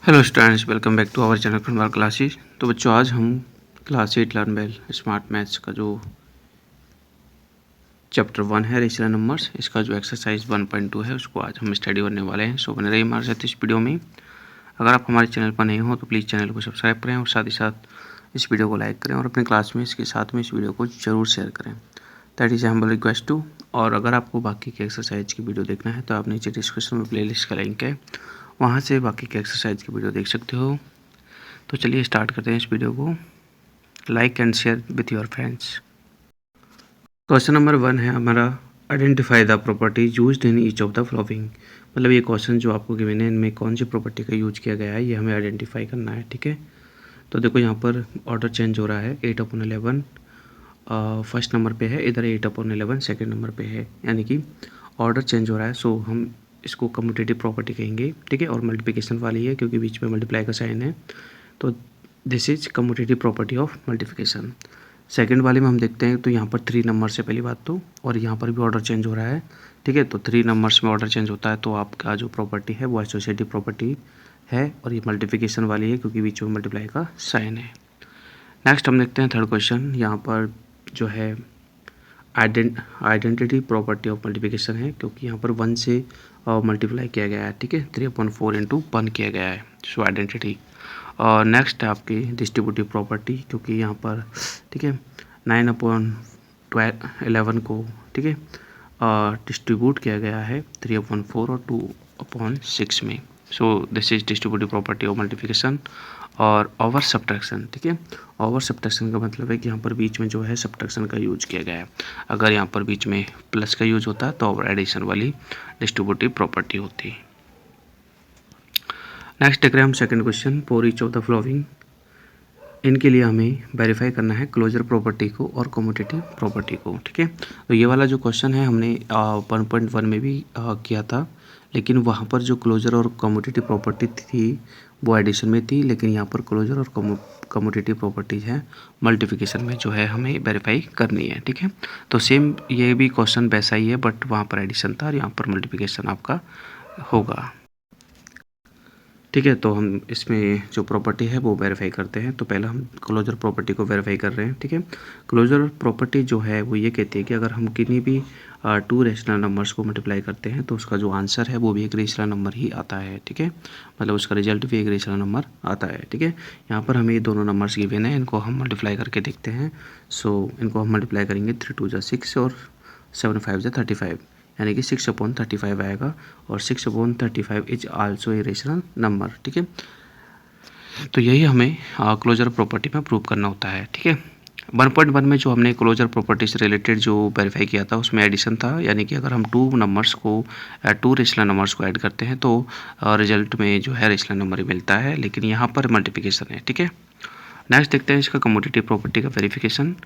Hello students, welcome back to our channel Khandwar classes. तो बच्चों, आज हम class 8 learn well smart maths का जो चैप्टर 1 है रेशनल नंबर्स, इसका जो एक्सरसाइज 1.2 है उसको आज हम स्टडी करने वाले हैं। सो बने रहिए हमारे साथ इस वीडियो में। अगर आप हमारे चैनल पर नए हो तो प्लीज़ चैनल को सब्सक्राइब करें और साथ ही साथ इस वीडियो को लाइक करें और अपने क्लासमेट्स के साथ में इस वीडियो को ज़रूर शेयर करें। That is humble request to. और अगर आपको बाकी के एक्सरसाइज की वीडियो देखना है तो आप नीचे डिस्क्रिप्शन में प्लेलिस्ट का लिंक है, वहाँ से बाकी के एक्सरसाइज की वीडियो देख सकते हो। तो चलिए स्टार्ट करते हैं इस वीडियो को। Like and share with your friends. Question number 1 है हमारा, identify the property used in each of the following. मतलब ये क्वेश्चन जो आपको गिवन है, इनमें कौन सी प्रॉपर्टी का यूज किया गया है ये हमें आइडेंटिफाई करना है। ठीक है, तो देखो यहाँ पर ऑर्डर चेंज हो रहा है। 8/11 फर्स्ट नंबर पे है, इधर 8/11 सेकेंड नंबर पे है, यानी कि ऑर्डर चेंज हो रहा है। सो हम इसको कम्यूटेटिव प्रॉपर्टी कहेंगे। ठीक है, और मल्टीप्लिकेशन वाली है क्योंकि बीच में मल्टीप्लाई का साइन है, तो this is commutative property of multiplication. Second वाले में हम देखते हैं तो यहाँ पर 3 नंबर से पहली बात तो, और यहाँ पर भी ऑर्डर चेंज हो रहा है। ठीक है, तो 3 नंबर्स में ऑर्डर चेंज होता है तो आपका जो प्रॉपर्टी है वो एसोसिएटिव प्रॉपर्टी है, और ये मल्टीप्लिकेशन वाली है क्योंकि बीच में मल्टीप्लाई का साइन है। नेक्स्ट हम देखते हैं थर्ड क्वेश्चन। यहाँ पर जो है आइडेंटिटी प्रॉपर्टी ऑफ मल्टीप्लिकेशन है, क्योंकि यहाँ पर 1 से मल्टीप्लाई किया गया है। ठीक है, 3/4 इंटू 1 किया गया है, सो आइडेंटिटी। और नेक्स्ट है आपकी डिस्ट्रीब्यूटिव प्रॉपर्टी, क्योंकि यहाँ पर ठीक है 9/11 को ठीक है डिस्ट्रीब्यूट किया गया है 3/4 और 2/6 में। So this is distributive property of multiplication. और ओवर सब्ट्रैक्शन, ठीक है, ओवर सब्ट्रैक्शन का मतलब है कि यहाँ पर बीच में जो है सब्ट्रैक्शन का यूज किया गया है। अगर यहाँ पर बीच में प्लस का यूज होता है तो ओवर एडिशन वाली डिस्ट्रीब्यूटिव प्रॉपर्टी होती है। नेक्स्ट देख रहे हैं हम second question, for each of the following. इनके लिए हमें वेरीफाई करना है क्लोजर प्रॉपर्टी को और कम्यूटेटिव प्रॉपर्टी को। ठीक है, तो ये वाला जो क्वेश्चन है हमने 1.1 में भी किया था, लेकिन वहाँ पर जो क्लोजर और कम्यूटेटिव प्रॉपर्टी थी वो एडिशन में थी, लेकिन यहाँ पर क्लोजर और कम्यूटेटिव प्रॉपर्टीज है मल्टीप्लिकेशन में जो है हमें वेरीफाई करनी है। ठीक है, तो सेम ये भी क्वेश्चन वैसा ही है, बट वहाँ पर एडिशन था और यहाँ पर मल्टीप्लिकेशन आपका होगा। ठीक है, तो हम इसमें जो प्रॉपर्टी है वो वेरीफाई करते हैं। तो पहले हम क्लोजर प्रॉपर्टी को वेरीफाई कर रहे हैं। ठीक है, क्लोजर प्रॉपर्टी जो है वो ये कहती है कि अगर हम किन्हीं भी 2 रेशनल नंबर्स को मल्टीप्लाई करते हैं तो उसका जो आंसर है वो भी एक रेशनल नंबर ही आता है। ठीक है, मतलब उसका रिजल्ट भी एक रेशनल नंबर आता है। ठीक है, यहाँ पर हमें ये दोनों नंबर्स गिवन है, इनको हम मल्टीप्लाई करके देखते हैं। सो इनको हम मल्टीप्लाई करेंगे, 3 2 जा 6 और 7 5 जा 35, यानी कि 6/35 आएगा, और 6/35 is also a rational number. ठीक है, तो यही हमें क्लोजर प्रॉपर्टी में प्रूव करना होता है। ठीक है, 1.1 में जो हमने क्लोजर प्रॉपर्टी से रिलेटेड जो वेरीफाई किया था उसमें एडिशन था, यानी कि अगर हम 2 रेशनल नंबर्स को ऐड करते हैं तो रिजल्ट में जो है रेशनल नंबर ही मिलता है, लेकिन यहाँ पर मल्टीप्लिकेशन है। ठीक है, नेक्स्ट देखते हैं इसका कम्यूटेटिव प्रॉपर्टी का वेरिफिकेशन।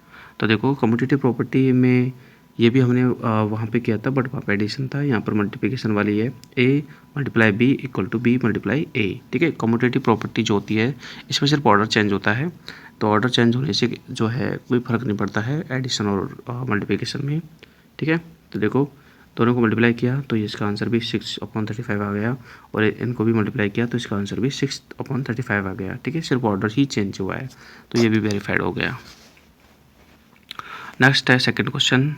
तो देखो कम्यूटेटिव प्रॉपर्टी में ये भी हमने वहाँ पे किया था, बट वहाँ पे एडिशन था, यहाँ पर मल्टीप्लिकेशन वाली है, a × b = b × a। ठीक है, कम्यूटेटिव प्रॉपर्टी जो होती है इसमें सिर्फ ऑर्डर चेंज होता है, तो ऑर्डर चेंज होने से जो है कोई फ़र्क नहीं पड़ता है एडिशन और मल्टीप्लिकेशन में। ठीक है, तो देखो दोनों को मल्टीप्लाई किया तो इसका आंसर भी 6/35 आ गया, और इनको भी मल्टीप्लाई किया तो इसका आंसर भी 6/35 आ गया। ठीक है, सिर्फ ऑर्डर ही चेंज हुआ है, तो ये भी वेरीफाइड हो गया। नेक्स्ट है सेकंड क्वेश्चन,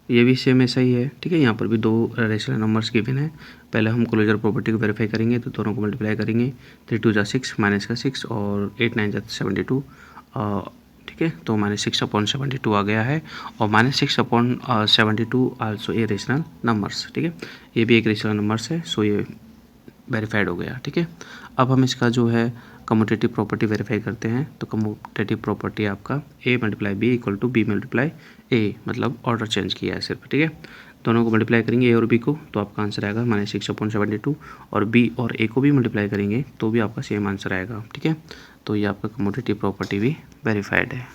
ये भी सेम ऐसा ही है। ठीक है, यहाँ पर भी 2 रेशनल नंबर्स गिवन है। पहले हम क्लोजर प्रॉपर्टी को वेरीफाई करेंगे, तो दोनों को मल्टीप्लाई करेंगे, 3 2 जा 6 माइनस का 6 और 8 9 जा 72। ठीक है, तो -6/72 आ गया है, और -6/72 आल्सो ए रेशनल नंबर्स। ठीक है, ये भी एक रेशनल नंबर्स है, सो ये वेरीफाइड हो गया। ठीक है, अब हम इसका जो है कम्यूटेटिव प्रॉपर्टी वेरीफाई करते हैं। तो कम्यूटेटिव प्रॉपर्टी आपका a × b = b × a, मतलब ऑर्डर चेंज किया है सिर्फ। ठीक है, दोनों को मल्टीप्लाई करेंगे a और b को, तो आपका आंसर आएगा -6/72, और b और a को भी मल्टीप्लाई करेंगे तो भी आपका सेम आंसर आएगा। ठीक है, तो ये आपका कम्यूटेटिव प्रॉपर्टी भी वेरीफाइड है।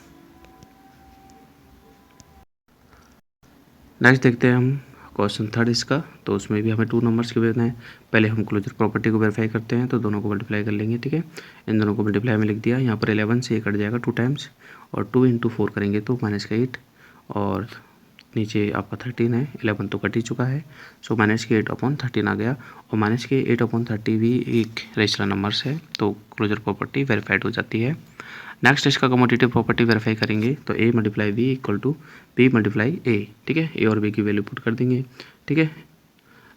नेक्स्ट देखते हैं हम क्वेश्चन थर्ड इसका, तो उसमें भी हमें 2 नंबर्स के देना है। पहले हम क्लोजर प्रॉपर्टी को वेरीफाई करते हैं, तो दोनों को मल्टीप्लाई कर लेंगे। ठीक है, इन दोनों को मल्टीप्लाई में लिख दिया, यहाँ पर 11 से 1 कट जाएगा 2 टाइम्स, और 2 × 4 करेंगे तो -8, और नीचे आपका 13 है, 11 तो कट ही चुका है, सो -8/13 आ गया। और -8/30 भी एक रेशनल नंबर्स है, तो क्लोजर प्रॉपर्टी वेरीफाइड हो जाती है। नेक्स्ट इसका कमोटेटिव प्रॉपर्टी वेरीफाई करेंगे, तो A × B = B × A, ठीक है। A और B की वैल्यू पुट कर देंगे, ठीक है।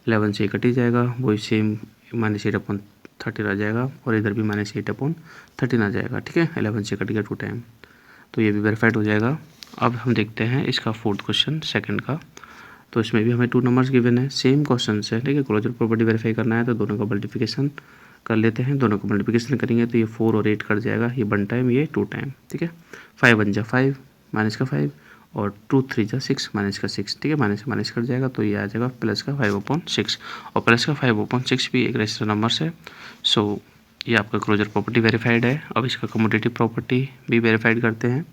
11 से कट ही जाएगा, वही सेम -8/13 आ जाएगा, और इधर भी -8/13 आ जाएगा, ठीक है। 11 से कट गया 2 टाइम, तो ये भी वेरीफाइड हो जाएगा। अब हम देखते हैं इसका फोर्थ क्वेश्चन सेकंड का, तो इसमें भी हमें 2 नंबर्स गिवन है, सेम क्वेश्चन है, ठीक है। क्लोजर प्रॉपर्टी वेरीफाई करना है तो दोनों का मल्टीप्लिकेशन कर लेते हैं। दोनों को मल्टीप्लिकेशन करेंगे तो ये 4 और 8 कट जाएगा, ये 1 टाइम, ये 2 टाइम, ठीक है। 5 × 1 = 5 -5, और 2 × 3 = 6 -6, ठीक है। माइनस कट जाएगा, तो ये आ जाएगा +5/6, और +5/6 भी एक रेशनल नंबर्स है। सो ये आपका क्लोजर प्रॉपर्टी वेरीफाइड है। अब इसका कमोटेटिव प्रॉपर्टी भी वेरीफाइड करते हैं,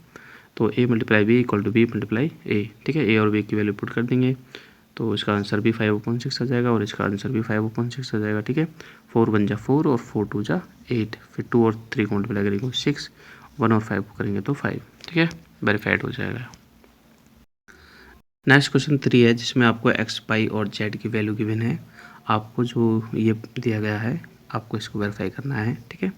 तो A × B = B × A, ठीक है। A और B की वैल्यू पुट कर देंगे, तो इसका आंसर भी 5/6 आ जाएगा, और इसका आंसर भी 5/6 आ जाएगा, ठीक है। 4 × 1 = 4, और 4 × 2 = 8, फिर 2 और 3 को मल्टीप्लाई करेंगे 6, 1 और 5 को करेंगे तो 5, ठीक है, वेरीफाइड हो जाएगा। नेक्स्ट क्वेश्चन 3 है, जिसमें आपको x, y और z की वैल्यू गिवन है। आपको जो ये दिया गया है, आपको इसको वेरीफाई करना है, ठीक है।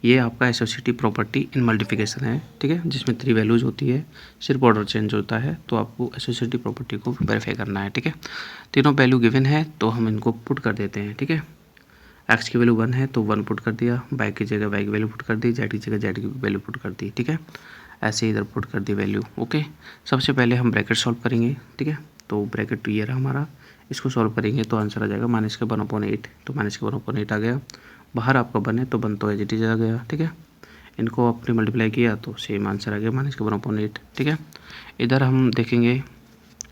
ये आपका एसोसिएटिव प्रॉपर्टी इन मल्टीप्लिकेशन है, ठीक है, जिसमें 3 वैल्यूज होती है, सिर्फ ऑर्डर चेंज होता है, तो आपको एसोसिएटिव प्रॉपर्टी को वेरीफाई करना है, ठीक है। तीनों वैल्यू गिवन है, तो हम इनको पुट कर देते हैं, ठीक है। x की वैल्यू 1 है तो 1 पुट कर दिया, y की जगह y की वैल्यू पुट कर दी, z की जगह z की वैल्यू पुट कर दी, ठीक है। ऐसे इधर पुट कर दी वैल्यू, ओके। सबसे पहले हम ब्रैकेट सॉल्व करेंगे, ठीक है। तो ब्रैकेट ये रहा हमारा, इसको सॉल्व करेंगे तो आंसर आ जाएगा -1/8, तो -1/8 आ गया। बाहर आपका 1 है तो 1 तो एज इट इज आ गया, ठीक है। इनको आपने मल्टीप्लाई किया तो सेम आंसर आ गया -1/8, ठीक है। इधर हम देखेंगे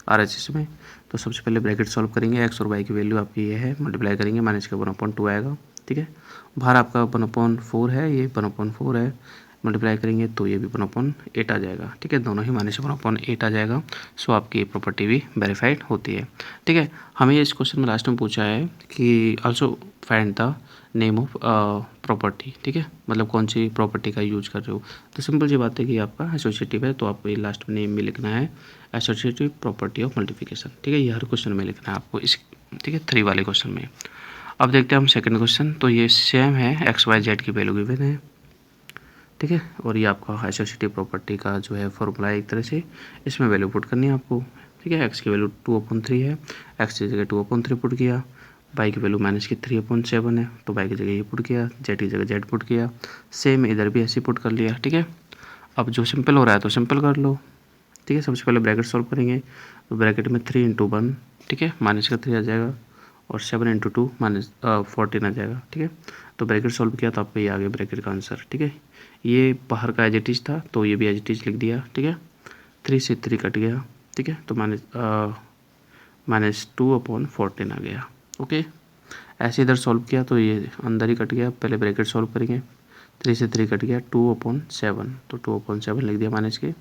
RHS में, तो सबसे पहले ब्रैकेट सॉल्व करेंगे, x और y की वैल्यू आपकी ये है, मल्टीप्लाई करेंगे -1/2 आएगा, ठीक है। बाहर आपका 1/4 है, ये 1/4 है, मल्टीप्लाई करेंगे तो ये भी 1/8 आ जाएगा, ठीक है। दोनों ही -1/8 आ जाएगा। सो आपकी ये प्रॉपर्टी भी वेरीफाइड होती है, ठीक है। हमें इस क्वेश्चन में लास्ट में पूछा है कि also find the name of property, ठीक है, मतलब कौन सी प्रॉपर्टी का यूज कर रहे हो। तो सिंपल सी बात है कि आपका एसोसिएटिव है, तो आपको ये लास्ट में नेम में लिखना है एसोसिएटिव प्रॉपर्टी ऑफ मल्टीप्लिकेशन, ठीक है। ये हर क्वेश्चन में लिखना है आपको इस, ठीक है, 3 वाले क्वेश्चन में। अब देखते हैं हम सेकंड क्वेश्चन, तो ये सेम है, x, y, z की वैल्यू गिवन है, ठीक है। और ये आपका एसोसिएटिव प्रॉपर्टी का जो है फॉर्मूला है एक तरह से, इसमें वैल्यू पुट करनी है आपको, ठीक है। x की वैल्यू 2/3 है, x की जगह 2/3 पुट किया, y की वैल्यू -3/7 है, तो y की जगह ये पुट किया, z की जगह z पुट किया, सेम इधर भी ऐसे पुट कर लिया, ठीक है। अब जो सिंपल हो रहा है तो सिंपल कर लो, ठीक है। सबसे पहले ब्रैकेट सॉल्व करेंगे, तो ब्रैकेट में 3 × 1, ठीक है, -3 आ जाएगा, और 7 × 2 -14 आ जाएगा, ठीक है। तो ब्रैकेट सॉल्व किया तो आपको ये आ गया ब्रैकेट का आंसर, ठीक है। ये बाहर का एज इट इज था, तो ये भी एज इट इज लिख दिया, ठीक है। 3 से 3 कट गया, ठीक है, तो -2/14 आ गया, ओके। ऐसे इधर सॉल्व किया तो ये अंदर ही कट गया, पहले ब्रैकेट सॉल्व करेंगे, 3 से 3 कट गया, 2/7, तो 2/7 लिख दिया माइनस के,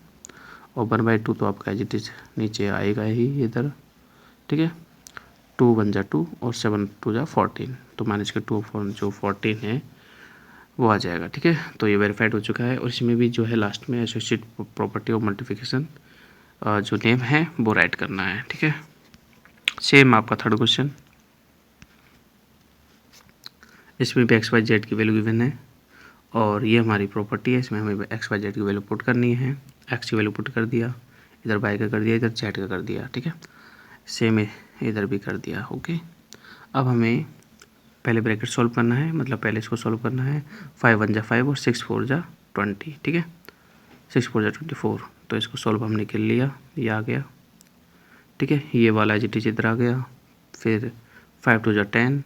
और 1/2 तो आपका एज इट इज नीचे आएगा ही इधर, ठीक है। 2 × 1 = 2, और 7 × 2 = 14, तो माइनस के 2 जो 14 है वो आ जाएगा, ठीक है। तो ये वेरीफाइड हो चुका है, और इसमें भी जो है लास्ट में एसोसिएट प्रॉपर्टी ऑफ मल्टीप्लिकेशन जो नेम है वो राइट करना है, ठीक है। सेम आपका थर्ड क्वेश्चन, इसमें भी x, y, z की वैल्यू गिवन है, और ये हमारी प्रॉपर्टी है, इसमें हमें x, y, z की वैल्यू पुट करनी है। x की वैल्यू पुट कर दिया, इधर y का कर दिया, इधर z का कर दिया, ठीक है। सेम इधर भी कर दिया, ओके। अब हमें पहले ब्रैकेट सॉल्व करना है, मतलब पहले इसको सॉल्व करना है, 5 × 1 = 5, और 6 × 4 = 20, ठीक है। 6 × 4 = 24, तो इसको सॉल्व हमने कर लिया, ये आ गया, ठीक है। ये वाला एज इट इज इधर आ गया, फिर 5 × 2 = 10,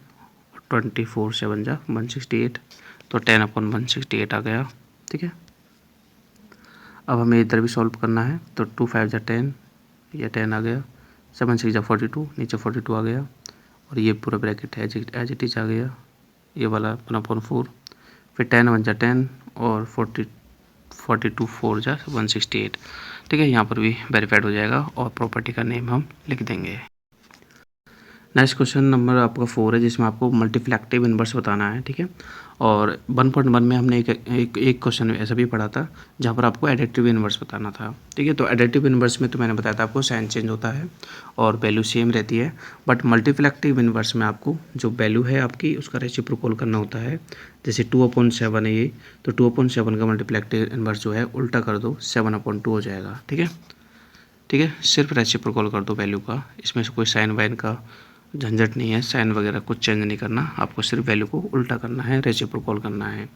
24 × 7 = 168, तो 10/168 आ गया, ठीक है। अब हमें इधर भी सॉल्व करना है, तो 2 × 5 = 10, ये 10 आ गया, 7 × 6 = 42, नीचे 42 आ गया, और ये पूरा ब्रैकेट है एज इट इज आ गया, ये वाला 1/4, फिर 10 × 1 = 10, और 42 4 = 168, ठीक है। यहाँ पर भी वेरीफाइड हो जाएगा, और प्रॉपर्टी का नेम हम लिख देंगे। नेक्स्ट क्वेश्चन नंबर आपका 4 है, जिसमें आपको मल्टीप्लिकेटिव इनवर्स बताना है, ठीक है। और 1.1 में हमने एक क्वेश्चन ऐसा भी पढ़ा था जहाँ पर आपको एडिटिव इनवर्स बताना था, ठीक है। तो एडिटिव इनवर्स में तो मैंने बताया था आपको साइन चेंज होता है और वैल्यू सेम रहती है, बट मल्टीप्लिकेटिव इनवर्स में आपको जो वैल्यू है आपकी उसका रेसिप्रोकल करना होता है। जैसे 2/7 है ये, तो 2/7 का मल्टीप्लिकेटिव इनवर्स जो है उल्टा कर दो, 7/2 हो जाएगा, ठीक है। ठीक है, सिर्फ रेसिप्रोकल कर दो वैल्यू का, इसमें से कोई साइन वाइन का झंझट नहीं है, साइन वगैरह कुछ चेंज नहीं करना, आपको सिर्फ वैल्यू को उल्टा करना है, रेसिप्रोकल करना है,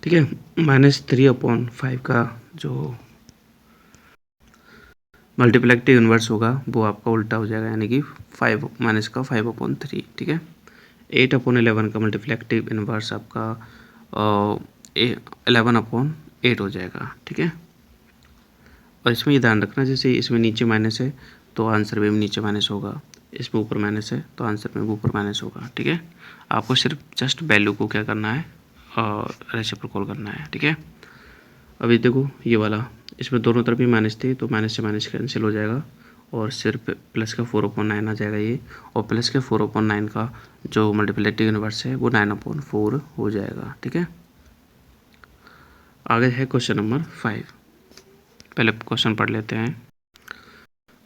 ठीक है। -3/5 का जो मल्टीप्लिकेटिव इनवर्स होगा वो आपका उल्टा हो जाएगा, यानी कि 5 ठीक है। 8/11 का मल्टीप्लिकेटिव इनवर्स आपका 11/8 हो जाएगा, ठीक है। और इसमें ये ध्यान रखना, जैसे इसमें नीचे माइनस है तो आंसर में भी नीचे माइनस होगा, इसमें ऊपर माइनस है तो आंसर में भी ऊपर माइनस होगा, ठीक है। आपको सिर्फ जस्ट वैल्यू को क्या करना है, रेसिप्रोकल करना है, ठीक है। अभी देखो ये वाला, इसमें दोनों तरफ ही माइनस थी तो माइनस से माइनस कैंसिल हो जाएगा और सिर्फ प्लस का 4/9 आ जाएगा ये, और प्लस के 4/9 का जो मल्टीप्लिकेटिव इनवर्स है वो 9/4 हो जाएगा, ठीक है। आगे है क्वेश्चन नंबर 5, पहले क्वेश्चन पढ़ लेते हैं।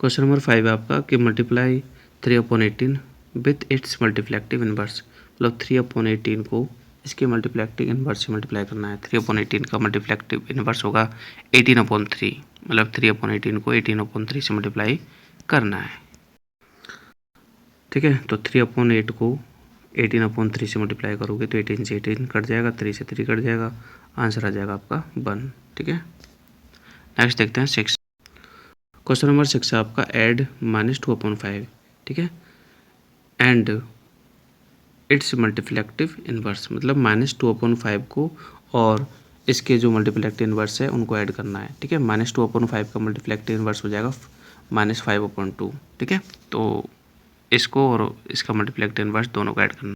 क्वेश्चन नंबर 5 है आपका कि multiply 3/18 with its multiplicative inverse, मतलब 3/18 को इसके मल्टीप्लिकेटिव इनवर्स से मल्टीप्लाई करना है। 3/18 का मल्टीप्लिकेटिव इनवर्स होगा 18/3, मतलब 3/18 को 18/3 से मल्टीप्लाई करना है, ठीक है। तो 3/8 को 18/3 से मल्टीप्लाई करोगे तो 18 से 18 कट जाएगा, 3 से 3 कट जाएगा, आंसर आ जाएगा आपका 1, ठीक है। नेक्स्ट देखते हैं 6, क्वेश्चन नंबर 6 है आपका ऐड -2/5, ठीक है, एंड इट्स मल्टीप्लिकेटिव इनवर्स, मतलब -2/5 को और इसके जो मल्टीप्लिकेटिव इनवर्स है उनको ऐड करना है, ठीक है। -2/5 का मल्टीप्लिकेटिव इनवर्स हो जाएगा -5/2, ठीक है। तो इसको और इसका मल्टीप्लिकेटिव इनवर्स दोनों को ऐड करना,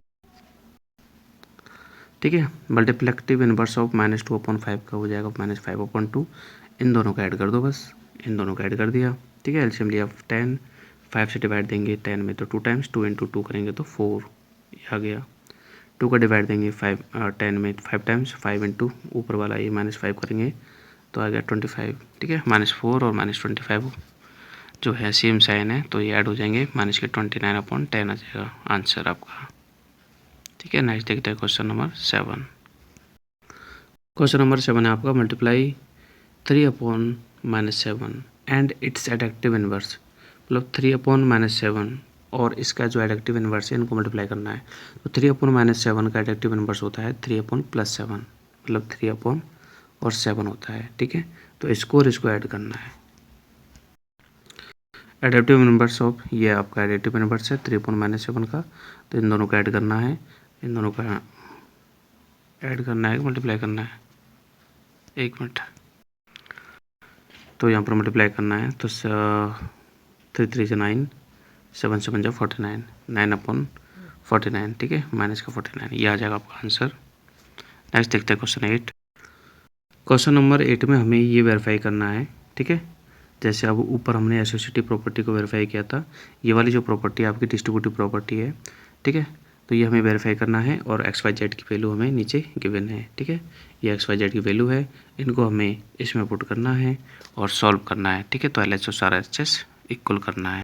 ठीक है। मल्टीप्लिकेटिव इनवर्स ऑफ -2/5 का हो जाएगा -5/2, इन दोनों को ऐड कर दो, बस इन दोनों को ऐड कर दिया, ठीक है। एलसीएम लिया 10, 5 से डिवाइड देंगे 10 में तो 2 टाइम्स, 2 × 2 करेंगे तो 4 आ गया। 2 का डिवाइड देंगे 10 में 5 टाइम्स, 5 × ऊपर वाला ये -5 करेंगे तो आ गया 25, ठीक है। -4 और -25 जो है सेम साइन है तो ये ऐड हो जाएंगे, -29/10 आ जाएगा आंसर आपका, ठीक है। नेक्स्ट देखते हैं क्वेश्चन नंबर 7। क्वेश्चन नंबर 7 है आपका multiply 3/-7 and it's additive inverse, मतलब 3/-7 और इसका जो एडिटिव इनवर्स है इनको मल्टीप्लाई करना है। तो 3/-7 का एडिटिव इनवर्स होता है 3/+7, मतलब 3/7 होता है, ठीक है। तो इसको और इसको ऐड करना है। एडिटिव इनवर्स ऑफ ये आपका एडिटिव इनवर्स है 3/-7 का, तो इन दोनों को ऐड करना है, इन दोनों का ऐड करना है, मल्टीप्लाई करना है, 1 मिनट। तो यहाँ पर मल्टीप्लाई करना है तो 3 × 3 = 9, 7 × 7 = 49, 9/49, ठीक है, माइनस का 49, ये आ जाएगा आपका आंसर। नेक्स्ट देखते हैं क्वेश्चन 8। क्वेश्चन नंबर 8 में हमें ये वेरीफाई करना है, ठीक है। जैसे अब ऊपर हमने एसोसिएटिव प्रॉपर्टी को वेरीफाई किया था, ये वाली जो प्रॉपर्टी आपकी डिस्ट्रीब्यूटिव प्रॉपर्टी है, ठीक है। तो ये हमें वेरीफाई करना है और XYZ की वैल्यू हमें नीचे गिवन है, ठीक है। ये XYZ की वैल्यू है, इनको हमें इसमें पुट करना है और सॉल्व करना है, ठीक है। तो LHS और RHS इक्वल करना है,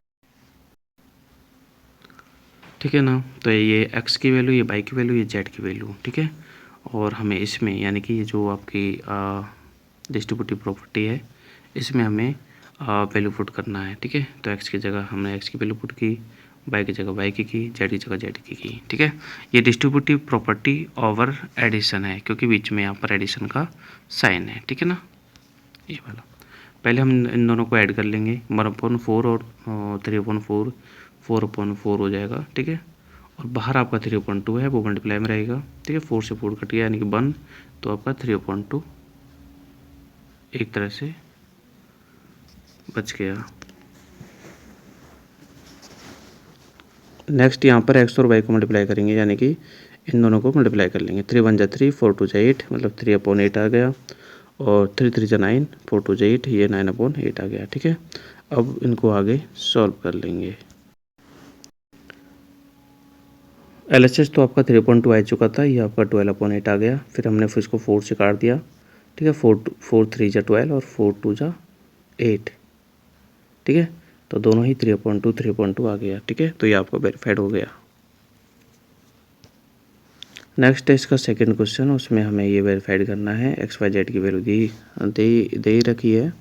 ठीक है ना। तो ये x की वैल्यू, ये y की वैल्यू, ये z की वैल्यू, ठीक है। और हमें इसमें यानी कि ये जो आपकी डिस्ट्रीब्यूटिव प्रॉपर्टी है इसमें हमें वैल्यू पुट करना है, ठीक है। तो x की जगह हमने x की वैल्यू पुट की, y की जगह y की, z की जगह z की, ठीक है। ये डिस्ट्रीब्यूटिव प्रॉपर्टी ओवर एडिशन है क्योंकि बीच में यहाँ पर एडिशन का साइन है, ठीक है ना, ये वाला। पहले हम इन दोनों को ऐड कर लेंगे, 1/4 और 3/4, 4/4 हो जाएगा, ठीक है। और बाहर आपका 3/2 है वो मल्टीप्लाई में रहेगा, ठीक है। 4 से 4 कट गया यानी कि 1, तो आपका 3/2 एक तरह से बच गया। नेक्स्ट यहाँ पर x और y को मल्टीप्लाई करेंगे, यानी कि इन दोनों को मल्टीप्लाई कर लेंगे। 3 × 1 = 3, 4 × 2 = 8, मतलब 3/8 आ गया, और 3 × 3 = 9, 4 × 2 = 8, ये 9/8 आ गया, ठीक है। अब इनको आगे सॉल्व कर लेंगे। LHS तो आपका 3.2 आ चुका था, ये आपका 12/8 आ गया। फिर हमने फिर इसको 4 से काट दिया, ठीक है। 4 3 जा 12 और 4 2 जा 8, ठीक है। तो दोनों ही 3.2 आ गया, ठीक है। तो ये आपका वेरीफाइड हो गया। नेक्स्ट है इसका सेकंड क्वेश्चन, उसमें हमें ये वेरीफाइड करना है XYZ की वैल्यू दे ही रखी है,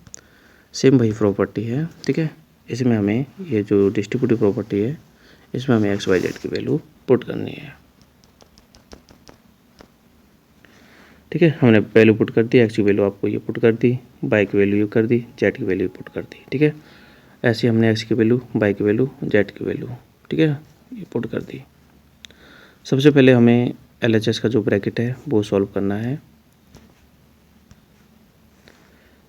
सेम वही प्रॉपर्टी है, ठीक है। इसमें हमें ये जो डिस्ट्रीब्यूटिव प्रॉपर्टी है, इसमें हमें XYZ की वैल्यू पुट करनी है, ठीक है। हमने वैल्यू पुट कर दी, एक्स की वैल्यू आपको ये पुट कर दी, वाई की वैल्यू ये कर दी, जेड की वैल्यू पुट कर दी, ठीक है। ऐसे हमने एक्स की वैल्यू, वाई की वैल्यू, जेड की वैल्यू, ठीक है, ये पुट कर दी। सबसे पहले हमें LHS का जो ब्रैकेट है वो सॉल्व करना है,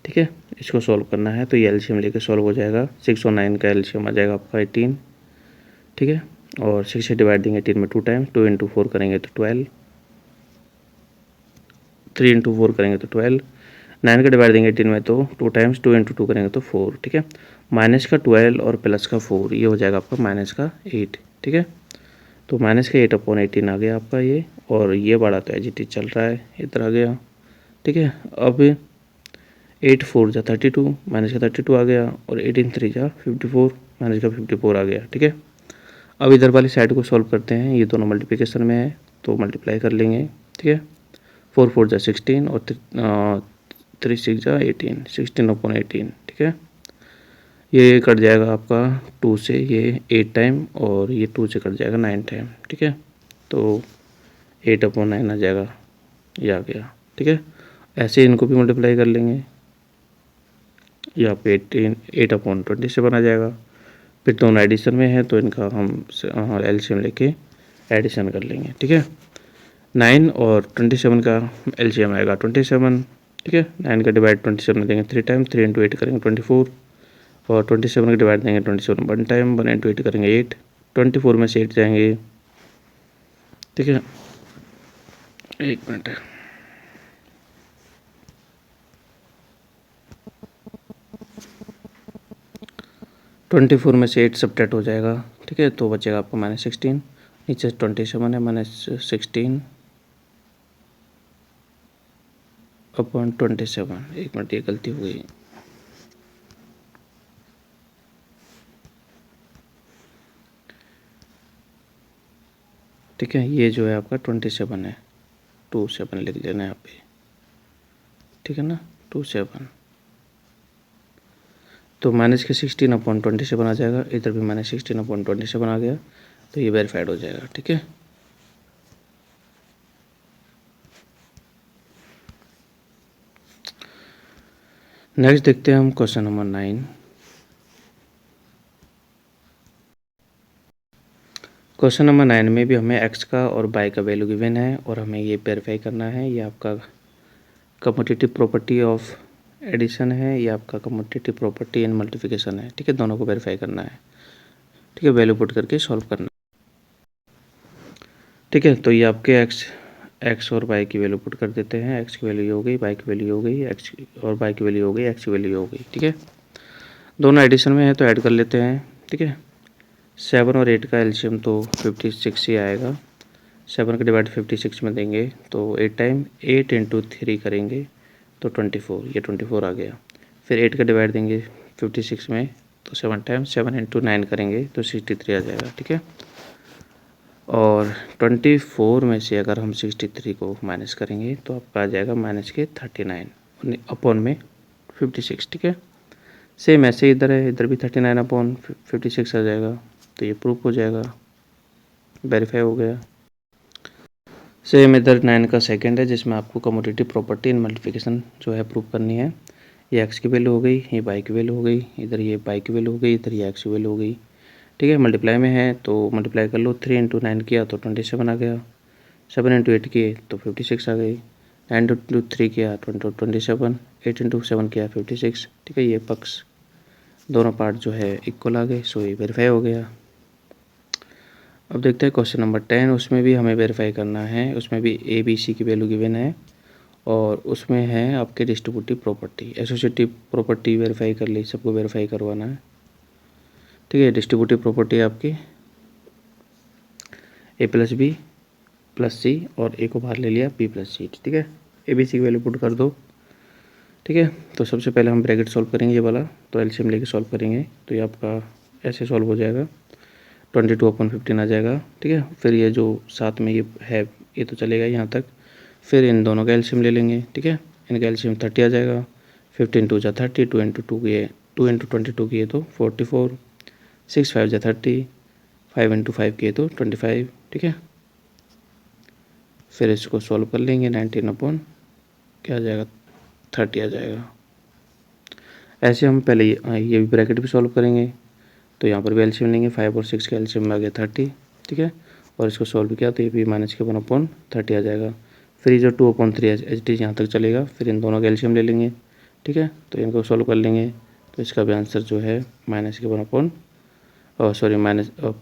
ठीक है। इसको सॉल्व करना है तो ये एलसीएम लेके सॉल्व हो जाएगा। 6 और 9 का एलसीएम आ जाएगा आपका 18, ठीक है। और 6 से डिवाइड देंगे 18 में 2 टाइम, 2 इंटू 4 करेंगे तो 12, 3 इंटू 4 करेंगे तो 12, 9 का डिवाइड देंगे 18 में तो 2 टाइम्स, 2 इंटू 2 करेंगे तो 4, ठीक है। माइनस का 12 और प्लस का 4, ये हो जाएगा आपका माइनस का 8, ठीक है। तो माइनस का 8/18 आ गया आपका ये, और ये वाला तो एज इट इज चल रहा है, इधर आ गया, ठीक है। अब 8 4 जा 32, माइनस का 32 आ गया, और 18 3 जा 54, माइनस का 54 आ गया, ठीक है। अब इधर वाली साइड को सॉल्व करते हैं, ये दोनों मल्टीप्लिकेशन में है तो मल्टीप्लाई कर लेंगे, ठीक है। 4 4 जा 16 और 3 6 जा 18, 16/18, ठीक है। ये कट जाएगा आपका 2 से, ये 8 टाइम, और ये 2 से कट जाएगा 9 टाइम, ठीक है। तो 8/9 आ जाएगा, ये आ गया, ठीक है। ऐसे इनको भी मल्टीप्लाई कर लेंगे, यहाँ पे 8/27 आ जाएगा। फिर दोनों एडिशन में है तो इनका हम एलसीएम लेके एडिशन कर लेंगे, ठीक है। 9 और 27 का एलसीएम आएगा 27, ठीक है। 9 का डिवाइड 27 देंगे 3 टाइम, 3 इंटू 8 करेंगे 24, और 27 का डिवाइड देंगे 27 1 टाइम, 1 इंटू 8 करेंगे 8, 24 में से 8 जाएंगे, ठीक है। एक मिनट, 24 में से 8 सब्ट्रैक्ट हो जाएगा, ठीक है। तो बचेगा आपको -16, नीचे 27 है, -16/27। एक मिनट, ये गलती हो गई, ठीक है। ये जो है आपका 27 है, 27 लिख लेना यहाँ पे, ठीक है ना, 27। तो माइनस के 16/27 आ जाएगा, इधर भी -16/27 आ गया, तो ये वेरीफाइड हो जाएगा, ठीक है। नेक्स्ट देखते हैं हम क्वेश्चन नंबर 9। क्वेश्चन नंबर 9 में भी हमें x का और y का वैल्यू गिवन है, और हमें ये वेरीफाई करना है, ये आपका कम्यूटेटिव प्रॉपर्टी ऑफ एडिशन है, ये आपका कम्यूटेटिव प्रॉपर्टी एंड मल्टीप्लिकेशन है, ठीक है। दोनों को वेरीफाई करना है, ठीक है। वैल्यू पुट करके सॉल्व करना है, ठीक है। तो ये आपके x और y की वैल्यू पुट कर देते हैं, x की वैल्यू हो गई, y की वैल्यू हो गई, x और y की वैल्यू हो गई, x की वैल्यू हो गई, ठीक है। दोनों एडिशन में है तो ऐड कर लेते हैं, ठीक है। 7 और 8 का एलसीएम तो 56 ही आएगा। 7 का डिवाइड 56 में देंगे तो 8 टाइम, 8 इंटू 3 करेंगे तो 24, ये 24 आ गया। फिर 8 का डिवाइड देंगे 56 में तो 7 टाइम, 7 इंटू 9 करेंगे तो 63 आ जाएगा, ठीक है। और 24 में से अगर हम 63 को माइनस करेंगे तो आपका आ जाएगा -39/56, ठीक है। सेम ऐसे इधर है, इधर भी 39/56 आ जाएगा, तो ये प्रूफ हो जाएगा, वेरीफाई हो गया। सेम इधर 9 का सेकंड है, जिसमें आपको कम्यूटेटिव प्रॉपर्टी एंड मल्टीप्लिकेशन जो है प्रूफ करनी है। ये एक्स की वैल्यू हो गई, ये वाई की वैल्यू हो गई, इधर ये वाई की वैल्यू हो गई, इधर ये एक्स की वैल्यू हो गई, ठीक है। मल्टीप्लाई में है तो मल्टीप्लाई कर लो, 3 इंटू 9 किया तो 27 आ गया, 7 इंटू 8 किए तो 56 आ गई, 9 इंटू 3 किया 27, 8 इंटू 7 किया 56, ठीक है। ये पक्ष दोनों पार्ट जो है इक्वल आ गए, सो ये वेरीफाई हो गया। अब देखते हैं क्वेश्चन नंबर 10, उसमें भी हमें वेरीफाई करना है, उसमें भी ए बी सी की वैल्यू गिवन है, और उसमें है आपके distributive property, associative property verify कर ली, सबको वेरीफाई करवाना है, ठीक है। डिस्ट्रीब्यूटिव प्रॉपर्टी आपकी ए प्लस बी प्लस सी और ए को बाहर ले लिया बी प्लस सी, ठीक है। ए बी सी की वैल्यू पुट कर दो, ठीक है। तो सबसे पहले हम ब्रैकेट सॉल्व करेंगे ये वाला, तो एलसीएम लेके सॉल्व करेंगे तो ये आपका ऐसे सॉल्व हो जाएगा, 22/15 आ जाएगा, ठीक है। फिर ये जो साथ में ये है ये तो चलेगा यहाँ तक, फिर इन दोनों का एलसीएम ले लेंगे, ठीक है। इनका एलसीएम 30 आ जाएगा, 15 2 जा 30, 2 इंटू 2 किए 2 इंटू 22 किए तो 44, 6 5 जा 30, 5 इंटू 5 किए तो 25, ठीक है। फिर इसको सॉल्व कर लेंगे, 19 क्या आ जाएगा 30 आ जाएगा। ऐसे हम पहले ये भी ब्रैकेट भी सॉल्व करेंगे, तो यहाँ पर भी एलसीएम लेंगे, 5 और 6 का एलसीएम आ गया 30, ठीक है। और इसको सॉल्व किया तो ये भी -1/30 आ जाएगा। फिर ये जो 2/3 एच डी यहाँ तक चलेगा, फिर इन दोनों का एलसीएम ले लेंगे, ठीक है। तो इनको सॉल्व कर लेंगे तो इसका भी आंसर जो है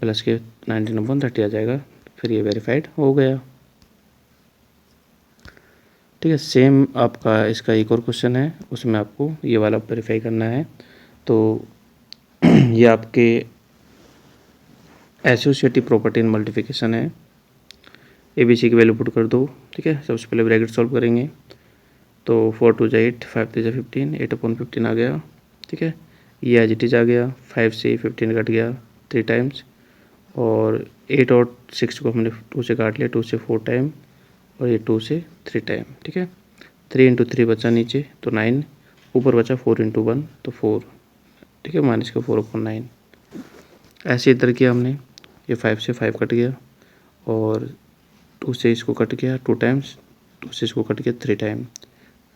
प्लस के 19/30 आ जाएगा। फिर ये वेरीफाइड हो गया, ठीक है। सेम आपका इसका एक और क्वेश्चन है, उसमें आपको ये वाला वेरीफाई करना है। तो ये आपके एसोसिएटिव प्रॉपर्टी इन मल्टीप्लिकेशन है। ए बी सी की वैल्यू पुट कर दो, ठीक है। सबसे पहले ब्रैकेट सॉल्व करेंगे तो 4 2 जा 8, 5 3 जा 15, 8/15 आ गया, ठीक है। ये एज इट इज आ गया, 5 से 15 कट गया 3 टाइम्स, और 8 और 6 को हमने 2 से काट लिया, 2 से 4 टाइम, और ये 2 से 3 टाइम, ठीक है। 3 इंटू 3 बचा नीचे तो 9, ऊपर बचा 4 इंटू 1 तो 4, ठीक है, माइनस का 4/9। ऐसे इधर किया हमने, ये 5 से 5 कट गया, और 2 से इसको कट गया 2 टाइम्स, 2 से इसको कट गया 3 टाइम,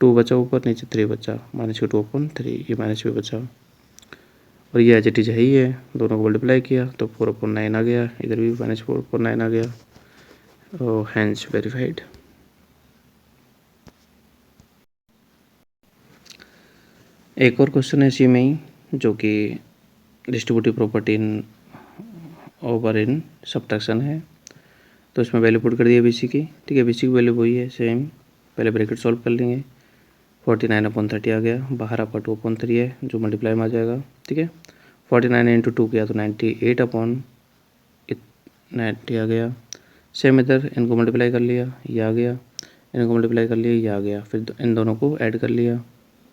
2 बचा ऊपर, नीचे 3 बचा, माइनस का 2/3, ये माइनस भी बचा, और ये एज इट इज है ही है, दोनों को मल्टीप्लाई किया तो 4/9 आ गया, इधर भी -4/9 आ गया, और हैंस वेरीफाइड। एक और क्वेश्चन है इसी में ही, जो कि distributive property in over in subtraction है। तो इसमें वैल्यू पुट कर दिया बीसी की, ठीक है। बीसी की वैल्यू वही है सेम, पहले ब्रैकेट सॉल्व कर लेंगे, 49/30 आ गया, बाहर आपका 2/3 है जो मल्टीप्लाई में आ जाएगा, ठीक है। 49 इंटू 2 किया तो 98/90 आ गया। सेम इधर इनको मल्टीप्लाई कर लिया, ये आ गया, इनको मल्टीप्लाई कर लिया, ये आ गया, फिर इन दोनों को ऐड कर लिया,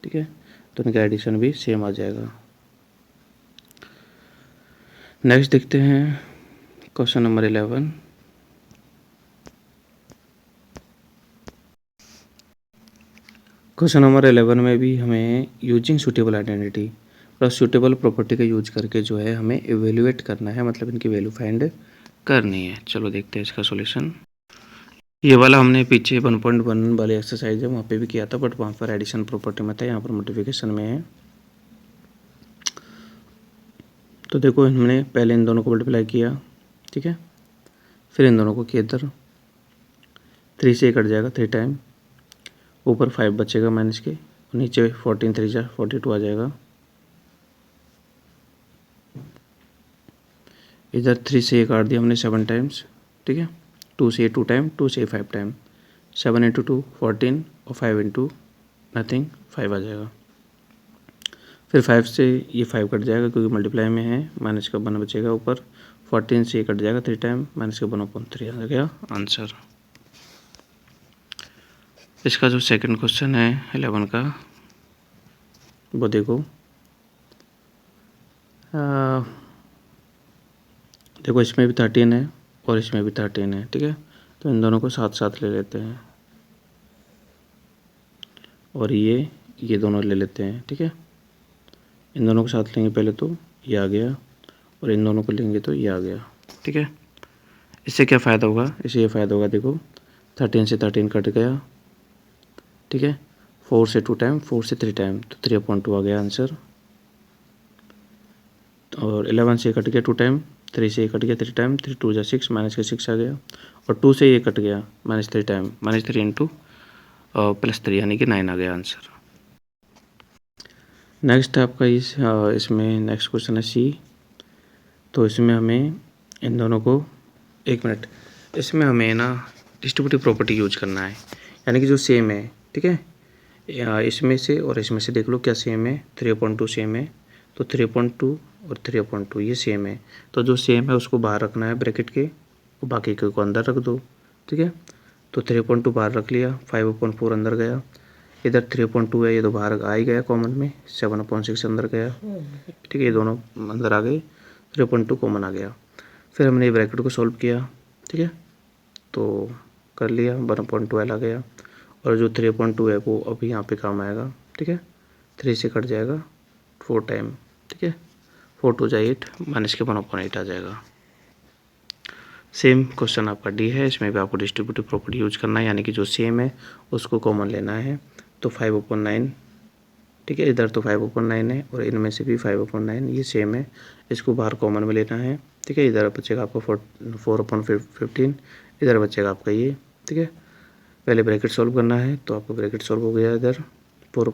ठीक है। तो इनका एडिशन भी सेम आ जाएगा। नेक्स्ट देखते हैं क्वेश्चन नंबर 11। क्वेश्चन नंबर 11 में भी हमें using suitable identity plus suitable property का यूज करके जो है हमें इवेल्युएट करना है, मतलब इनकी वैल्यू फाइंड करनी है। चलो देखते हैं इसका सॉल्यूशन। ये वाला हमने पीछे 1.1 वाली एक्सरसाइज है वहाँ पे भी किया था, बट वहाँ पर एडिशन प्रॉपर्टी में था, यहाँ पर मल्टीप्लिकेशन में है। तो देखो हमने पहले इन दोनों को मल्टीप्लाई किया, ठीक है, फिर इन दोनों को किया इधर, 3 से कट जाएगा 3 टाइम, ऊपर 5 बचेगा माइनस के, और नीचे 14 3 जा 42 आ जाएगा। इधर 3 से ये काट दिया हमने 7 टाइम्स, ठीक है। 2 से 2 टाइम, 2 से 5 टाइम, 7 इंटू 2 14, और 5 इंटू नथिंग 5 आ जाएगा। फिर 5 से ये 5 कट जाएगा क्योंकि मल्टीप्लाई में है, माइनस का 1 बचेगा ऊपर, 14 से ये कट जाएगा 3 टाइम, माइनस का 1/3 आ गया आंसर। इसका जो सेकंड क्वेश्चन है 11 का, वो देखो, देखो इसमें भी 13 है और इसमें भी 13 है, ठीक है। तो इन दोनों को साथ साथ ले लेते हैं, और ये दोनों ले लेते हैं, ठीक है। इन दोनों को साथ लेंगे पहले तो ये आ गया, और इन दोनों को लेंगे तो ये आ गया, ठीक है। इससे क्या फ़ायदा होगा, इससे ये फ़ायदा होगा, देखो 13 से 13 कट गया, ठीक है। 4 से 2 टाइम, 4 से 3 टाइम, तो 3/2 आ गया आंसर। और 11 से कट गया 2 टाइम, 3 से कट गया 3 टाइम, 3 2 जा 6, माइनस का 6 आ गया, और 2 से ये कट गया -3 टाइम, -3 इंटू +3 यानी कि 9 आ गया आंसर। नेक्स्ट आपका इसमें नेक्स्ट क्वेश्चन है सी। तो इसमें हमें इन दोनों को, एक मिनट, इसमें हमें ना डिस्ट्रीब्यूटिव प्रॉपर्टी यूज करना है, यानी कि जो सेम है, ठीक है। इसमें से और इसमें से देख लो क्या सेम है, 3/2 सेम है, तो 3/2 और 3/2 ये सेम है, तो जो सेम है उसको बाहर रखना है ब्रैकेट के, बाकी को अंदर रख दो, ठीक है। तो 3/2 बाहर रख लिया, 5/4 अंदर गया, इधर 3/2 है, ये तो बाहर आ ही गया कॉमन में, 7/6 अंदर गया, ठीक है, ये दोनों अंदर आ गए, 3/2 कॉमन आ गया। फिर हमने ब्रैकेट को सॉल्व किया, ठीक है, तो कर लिया, 1/12 आ गया, और जो 3/2 है वो अभी यहाँ पे काम आएगा, ठीक है, 3 से कट जाएगा 4 टाइम, ठीक है, 4 2 जाए 8 माइनस के 1/8 आ जाएगा। सेम क्वेश्चन आपका डी है, इसमें भी आपको डिस्ट्रीब्यूटिव प्रॉपर्टी यूज करना है, यानी कि जो सेम है उसको कॉमन लेना है। तो 5/9, ठीक है, इधर तो 5/9 है और इनमें से भी 5/9 ये सेम है, इसको बाहर कॉमन में लेना है, ठीक है। इधर बचेगा आपका 4/15, इधर बचेगा आपका ये, ठीक है। पहले ब्रैकेट सॉल्व करना है, तो आपका ब्रैकेट सॉल्व हो गया, इधर 4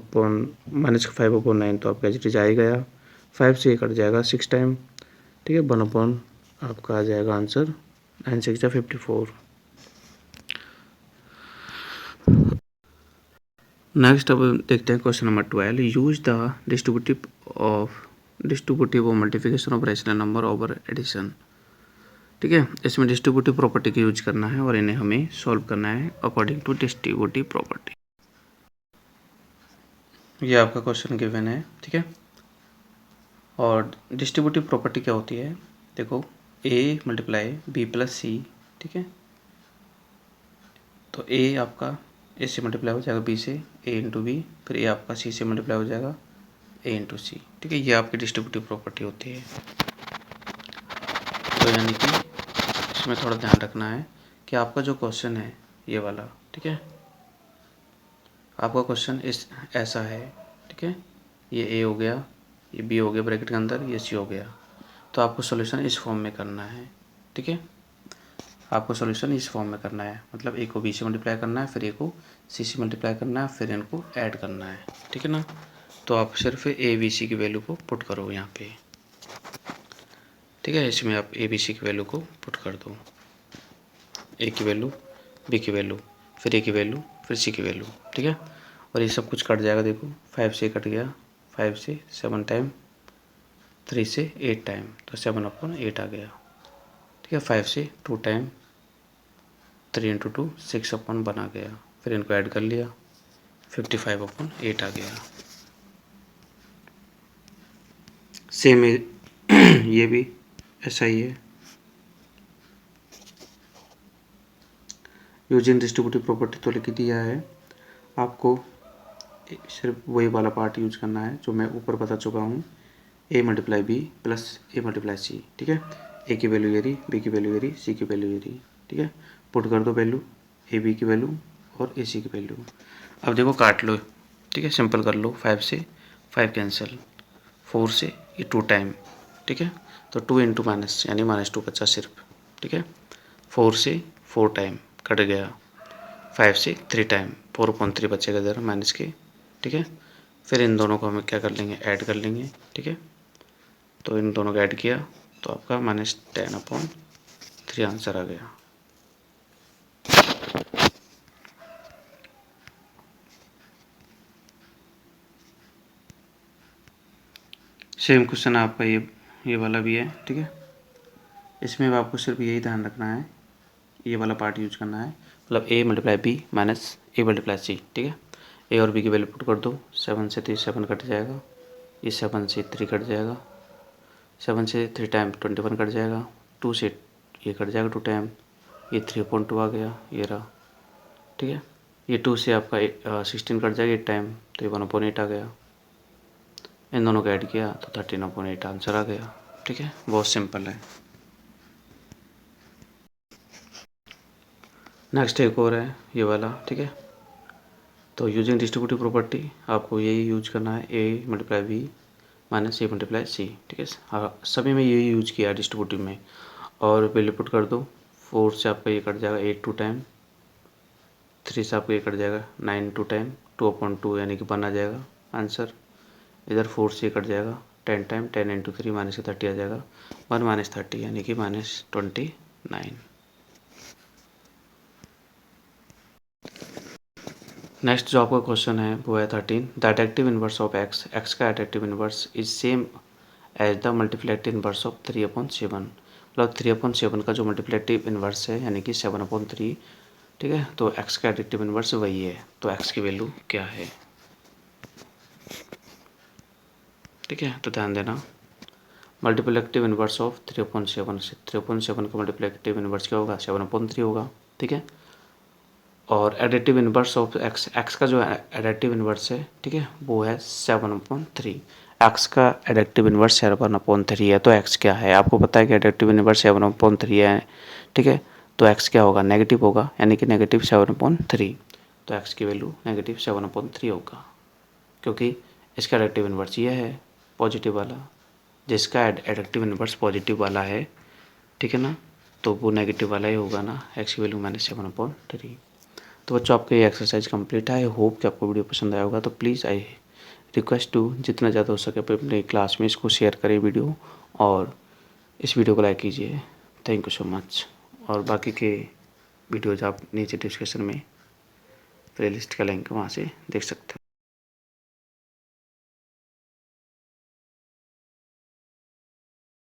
माइनस 5/9 तो आपका एच आ गया, 5 से कट जाएगा 6 टाइम, ठीक है, 1 आपका आ जाएगा आंसर 9 6 54। नेक्स्ट अब देखते हैं question number 12, use the distributive और multiplication of rational number over addition, ठीक है। इसमें डिस्ट्रीब्यूटिव प्रॉपर्टी का यूज करना है और इन्हें हमें सॉल्व करना है अकॉर्डिंग टू डिस्ट्रीब्यूटिव प्रॉपर्टी। ये आपका क्वेश्चन गिवन है, ठीक है। और डिस्ट्रीब्यूटिव प्रॉपर्टी क्या होती है, देखो a मल्टीप्लाई b प्लस सी, ठीक है। तो a आपका a से मल्टीप्लाई हो जाएगा b से, a इंटू बी, फिर a आपका c से मल्टीप्लाई हो जाएगा a इंटू सी, ठीक है। ये आपकी डिस्ट्रीब्यूटिव प्रॉपर्टी होती है। तो यानी कि इसमें थोड़ा ध्यान रखना है कि आपका जो क्वेश्चन है ये वाला, ठीक है, आपका क्वेश्चन इस ऐसा है, ठीक है, ये a हो गया, ये b हो गया ब्रैकेट के अंदर, ये c हो गया, तो आपको सॉल्यूशन इस फॉर्म में करना है, ठीक है। आपको सॉल्यूशन इस फॉर्म में करना है, मतलब ए को बी से मल्टीप्लाई करना है, फिर ए को सी से मल्टीप्लाई करना है, फिर इनको ऐड करना है, ठीक है ना। तो आप सिर्फ ए बी सी की वैल्यू को पुट करो यहाँ पे, ठीक है। इसमें आप ए बी सी की वैल्यू को पुट कर दो, ए की वैल्यू, बी की वैल्यू, फिर ए की वैल्यू, फिर सी की वैल्यू, ठीक है। और ये सब कुछ कट जाएगा, देखो 5 से कट गया, 5 से 7 टाइम, 3 से 8 टाइम, तो 7/8 आ गया, ठीक है। 5 से 2 टाइम, 3 इंटू 2 6/1 आ गया, फिर इनको ऐड कर लिया, 55/8 आ गया। सेम ये भी ऐसा ही है। यूजिंग डिस्ट्रीब्यूटिव प्रॉपर्टी तो लिख दिया है, आपको सिर्फ वही वाला पार्ट यूज करना है जो मैं ऊपर बता चुका हूँ, a multiply b plus a multiply c, ठीक है। a की वैल्यू ये रही, b की वैल्यू ये रही, c की वैल्यू ये रही, ठीक है। पुट कर दो वैल्यू, a b की वैल्यू और a c की वैल्यू। अब देखो काट लो, ठीक है, सिंपल कर लो, 5 से 5 कैंसिल, 4 से ये 2 टाइम, ठीक है, तो 2 इंटू माइनस यानी -2 बचा सिर्फ, ठीक है। 4 से 4 टाइम कट गया, 5 से 3 टाइम, 4/3 बचेगा इधर माइनस के, ठीक है। फिर इन दोनों को हम क्या कर लेंगे, ऐड कर लेंगे, ठीक है। तो इन दोनों को ऐड किया तो आपका -10/3 आंसर आ गया। सेम क्वेश्चन आपका ये वाला भी है, ठीक है। इसमें भी आपको सिर्फ यही ध्यान रखना है, ये वाला पार्ट यूज करना है, मतलब a multiply b minus a multiply c, ठीक है। a और b की वैल्यू पुट कर दो, 7 से 3 7 कट जाएगा, ये 7 से 3 कट जाएगा, 7 से 3 टाइम 21 कट जाएगा, 2 से ये कट जाएगा 2 टाइम, ये 3/2 आ गया, ये रहा, ठीक है। ये 2 से आपका 16 कट जाएगा 8 टाइम, तो ये 1/8 आ गया, इन दोनों को ऐड किया तो 13/8 आंसर आ गया, ठीक है। बहुत सिंपल है। नेक्स्ट एक और है ये वाला, ठीक है। तो यूजिंग डिस्ट्रीब्यूटिव प्रॉपर्टी आपको यही यूज करना है, a multiply b minus a multiply c, ठीक है। हाँ, सभी में यही यूज किया है डिस्ट्रीब्यूटिव में। और वैल्यू पुट कर दो, 4 से आपका ये कट जाएगा 8 2 टाइम, 3 से आपका ये कट जाएगा 9 2 टाइम, 2/2 यानी कि 1 आ जाएगा आंसर। इधर 4 से कट जाएगा 10 टाइम, 10 इंटू 3 माइनस के 30 आ जाएगा, 1 माइनस 30 यानी कि -29। नेक्स्ट जो आपका क्वेश्चन है वो है 13, द एडेक्टिव इनवर्स ऑफ x, x का एडेक्टिव inverse is same as the multiplicative inverse of 3/7। मतलब 3/7 का जो मल्टीप्लिकेटिव इन्वर्स है यानी कि 7/3, ठीक है। तो x का एडिटिव इन्वर्स वही है, तो x की वैल्यू क्या है, ठीक है। तो ध्यान देना, मल्टीप्लिकेटिव इन्वर्स ऑफ 3/7 से 3/7 का मल्टीप्लिकेटिव इन्वर्स क्या होगा, 7/3 होगा, ठीक है। और एडिटिव इन्वर्स ऑफ x का जो एडिटिव इन्वर्स है, ठीक है, वो है 7/3। x का एडिटिव इन्वर्स 7/3 है, तो x क्या है, आपको पता है कि एडिटिव इन्वर्स 7/3 है, ठीक है। तो x क्या होगा, नेगेटिव होगा, यानी कि नेगेटिव 7/3। तो x की वैल्यू नेगेटिव 7/3 होगा, क्योंकि इसका एडिटिव इन्वर्स ये है पॉजिटिव वाला, जिसका एडिटिव इन्वर्स पॉजिटिव वाला है, ठीक है ना, तो वो नेगेटिव वाला ही होगा ना, x की वैल्यू -7/3। तो बच्चों आपका ये एक्सरसाइज कंप्लीट है। आई होप कि आपको वीडियो पसंद आया होगा। तो प्लीज़ आई रिक्वेस्ट टू जितना ज़्यादा हो सके अपने क्लास में इसको शेयर करें वीडियो, और इस वीडियो को लाइक कीजिए। Thank you so much. और बाकी के वीडियोज़ आप नीचे डिस्क्रिप्शन में प्लेलिस्ट का लिंक वहाँ से देख सकते हो।